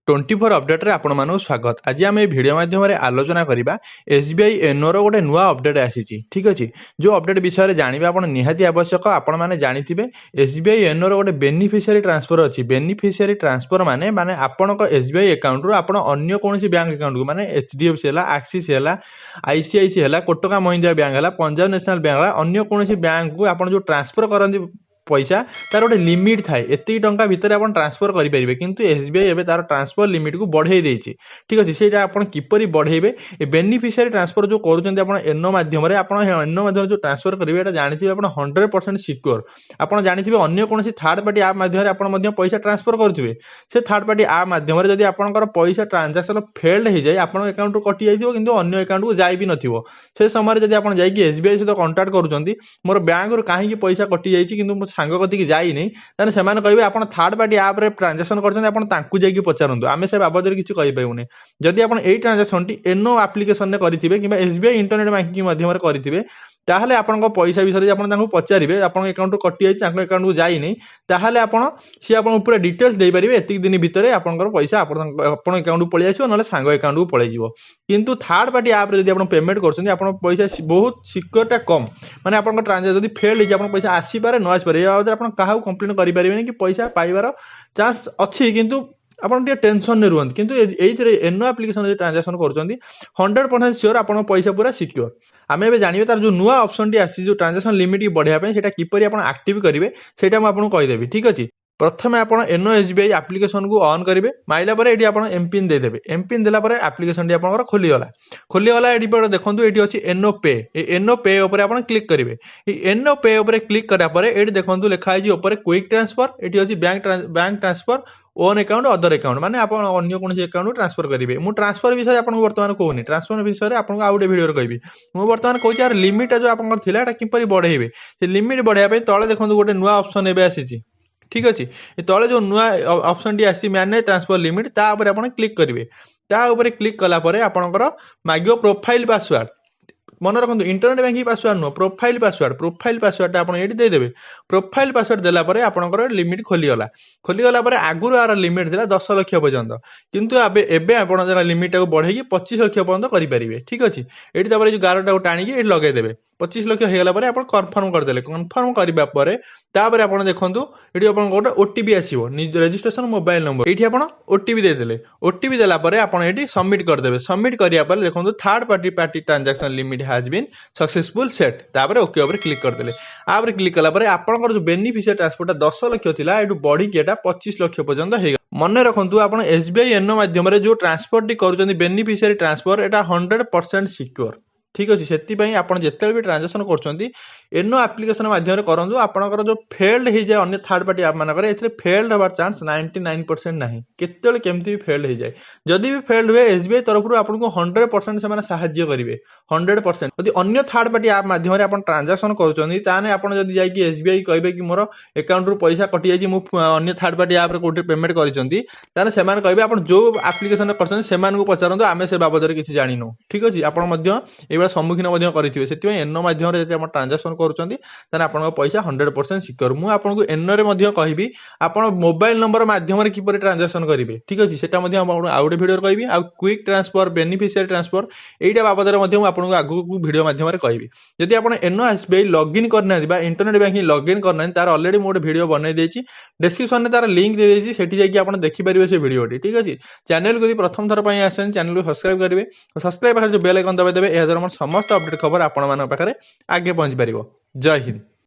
24 update रे आपण मानक स्वागत। आज आम भिडियो माध्यम आलोचना करबा एसबीआई एनो रो गोटे नुआ अपडेट आसी। ठीक अच्छे, जो अपडेट विषय में जानवा आप निहाती आवश्यक। आपण मैंने जानिथिबे एसबीआई एनो रो गोटे बेनिफिशियरी ट्रांसफर अच्छी। बेनिफिशियरी ट्रांसफर माने माने आपण एसबीआई अकाउंट रु आपण अन्य कोनोसी बैंक अकाउंट को माने एचडीएफसी है, एक्सिस है, आईसीआईसी है, कोटक महिंद्रा बैंक है, पंजाब नेशनल बैंक है, अन्य कोनोसी बैंक को आपण जो ट्रांसफर करंती पैसा तार गोटे लिमिट थाए एति टंका भितर आप ट्रांसफर करेंगे, किंतु एसबीआई एबे तार ट्रांसफर लिमिट को बढ़ाई देछि। ठीक अच्छे, से आप किपरि बढ़ेबे बेनिफिशियरी ट्रांसफर जो करूछन्ते आपण एनो माध्यम रे आपण एनो माध्यम जो ट्रांसफर करेंगे एटा जानिथिबे आपण 100% सिक्योर। आपण जानिथिबे अन्य कोनोसी थर्ड पार्टी ऐप माध्यम रे आपण मध्य पैसा ट्रांसफर करथिबे, से थर्ड पार्टी ऐप माध्यम रे जदि आपनकर पैसा ट्रांजैक्शन फेल्ड हो जाए आपण अकाउंट रो कटि जाइथिबो, किंतु अन्य अकाउंट को जाई भी नथिबो। से समय जदि आपण जाई कि एसबीआई सहित कांटेक्ट करूछन्ती मोर बैंक रो काहे कि पैसा कटि जाइछि किंतु सांग कति जाई नहीं, ताने सेमाने कहबे आपण थर्ड पार्टी ऐप रे ट्रांजैक्शन करछन्ते आपण तांकु जाई कि पचारंतु, आमे से बाबद रे किछि कहि पाइबुनी। जदि आपण एई ट्रांजैक्शन टी एनो एप्लीकेशन ने करिथिबे किबा एसबीआई इंटरनेट बैंकिंग माध्यम रे करिथिबे, ताहले आपनको पैसा विषय आपण तांकु पचारिबे आपण अकाउंट रो कटि जाई तांको अकाउंट को जाई नहीं, ताहले आपण सी आपण पूरा डिटेल्स देई परिबे एतिक दिन भितरे आपनकर पैसा आपण अकाउंट को पळि आसीबो नले सांग अकाउंट को पळि जिवो। किंतु थर्ड पार्टी ऐप रे जदि आपण पेमेंट करछन्ते आपण पैसा बहुत सिक्योरिटी कम, माने आपनकर ट्रांजैक्शन जदि फेल हो आपण पैसा आसी पारे न आसी पारे, या आपण काहा कंप्लेन करि परिबेनी कि पैसा पाइबार चांस अछि, किंतु आपण टे टेंशन ने रुहन। किंतु एइथरे एनो एप्लीकेशन जे ट्रांजैक्शन करछन्ती 100% श्योर आपण पैसा पूरा सिक्योर। आमे एबे जानिबे तार जो नुआ ऑप्शन टी आसी जो ट्रांजैक्शन लिमिट की बढ़िया पे सेटा किपरि आपण एक्टिव करिवे सेटा म आपन कहि देबी। ठीक अछि, प्रथमे आपण एनो एसबीआई एप्लीकेशन को ऑन करिवे, माइला परे एडी आपण एमपिन दे देबे। एमपिन देला परे एप्लीकेशन टी आपनकर खोली गला एडी पर देखंतु एडी अछि एनो पे। ए एनो पे ऊपर आपण क्लिक करिवे। ए एनो पे ऊपर क्लिक करा परे एडी देखंतु लिखा है जी ऊपर क्विक ट्रांसफर, एडी अछि bank transfer, own account, other account, माने आपण अन्य कोनोसी अकाउंट ट्रांसफर करिवे। मु ट्रांसफर विषय आपन वर्तमान कहूनी, ट्रांसफर विषय आपन आउटे वीडियो रे कहबी। मु वर्तमान कहूची यार लिमिट जो आपन थिला एटा किपरि बढ़ेबे, से लिमिट बढ़ाया पे तळे देखंतु गोटे नुआ ऑप्शन एबे आसीची। ठीक अच्छे, तले जो नुआ ऑप्शन टी आसी मैनेज ट्रांसफर लिमिट ता ऊपर आपण क्लिक करिवे। ता ऊपर क्लिक कला परे आपनकर मागियो प्रोफाइल पासवर्ड। मन रखु इंटरनेट बैंकिंग पासवर्ड नुह, प्रोफाइल पासवर्ड आपण एटी दे देबे। प्रोफाइल पासवर्ड देला परे आपनकर लिमिट खोलीगला परे आगुर आर लिमिट थिला 10 लाख पर्यंत, किंतु एबे आपण जगह लिमिट को बढ़े कि 25 लाख पर्यंत करि परिबे। ठीक अछि, एटी तापर जो गारटा को टाणी कि एटी लगे देबे। 25 लाख हो गला परे आपण कंफर्म कर देले। कंफर्म करबा परे तापर आपण देखंतु एटी आपण गोटे ओटीपी आसीबो, रजिस्ट्रेशन मोबाइल नंबर, एटी आपण ओटीपी दे देले। ओटीपी देला परे आपण एटी सबमिट कर देबे। सबमिट करिया परे देखंतु third party transaction limit has been successful set, तापर ओके ऊपर क्लिक कर देले। आ ऊपर क्लिक कला परे आपनकर जो बेनिफिशियरी ट्रांसफर 10 लाख थिला एटू बढ़ी कि एटा 25 लाख पर्यंत हे। मन रखु आपण एसबीआई एनो माध्यम रे जो ट्रांसफर टी करूछन्ती बेनिफिशियरी ट्रांसफर एटा 100% सिक्योर। ठीक अच्छे, से आपड़ जिते भी ट्रांजैक्शन कर एनो एप्लीकेशन माध्यम करूँ आपंकर जो फेल्ड हो जाए अन्य थर्ड पार्टी ऐप मानक फेल्ड हबार चांस 99% ना, केतले केमती भी फेल्ड हो जाए। जदि भी फेल्ड हुए एसबीआई तरफ आपको 100% से साहाय्य करेंगे 100%। यदि अन्य थर्ड पार्टी ऐप माध्यम आप ट्रांजैक्शन करें जाकि एसबीआई कहे कि मोर अकाउंट रु पैसा कटि जाए अन्य थर्ड पार्टी ऐप कौटे पेमेंट कर कहे आप जो एप्लीकेशन कर पचारत आम से बाबद किसी जाणीनु। ठीक अच्छे, आप सम्मुखीन करेंगे से एनो माध्यम ट्रांजैक्शन करुँच पैसा 100% सिक्योर। मुझे आपको एनो रे कहबी आप मोबाइल नंबर माध्यम किपर ट्रांजैक्शन करेंगे। ठीक अच्छे, से आउटे वीडियो कहबी। आ क्विक ट्रांसफर, बेनिफिशियरी ट्रांसफर एटा बाबद आपको आगू वीडियो माध्यम कहबी। जदि आप एनो एसबीआई लॉगिन करना इंटरनेट बैंकिंग लॉगिन करना तार ऑलरेडी मोटे वीडियो बनई देछि, डिस्क्रिप्शन में तार लिंक दे देछि, सेठी जाकि आप देखिपारे से वीडियोटी। ठीक अच्छे, चैनल को प्रथम थर पर आसें चैनल को सब्सक्राइब करेंगे, सब्सक्राइब पाखे जो बेल आइकन दबाई देवे, समस्त अपडेट खबर आपण मान पाखे आगे पहुंची पार। जय हिंद।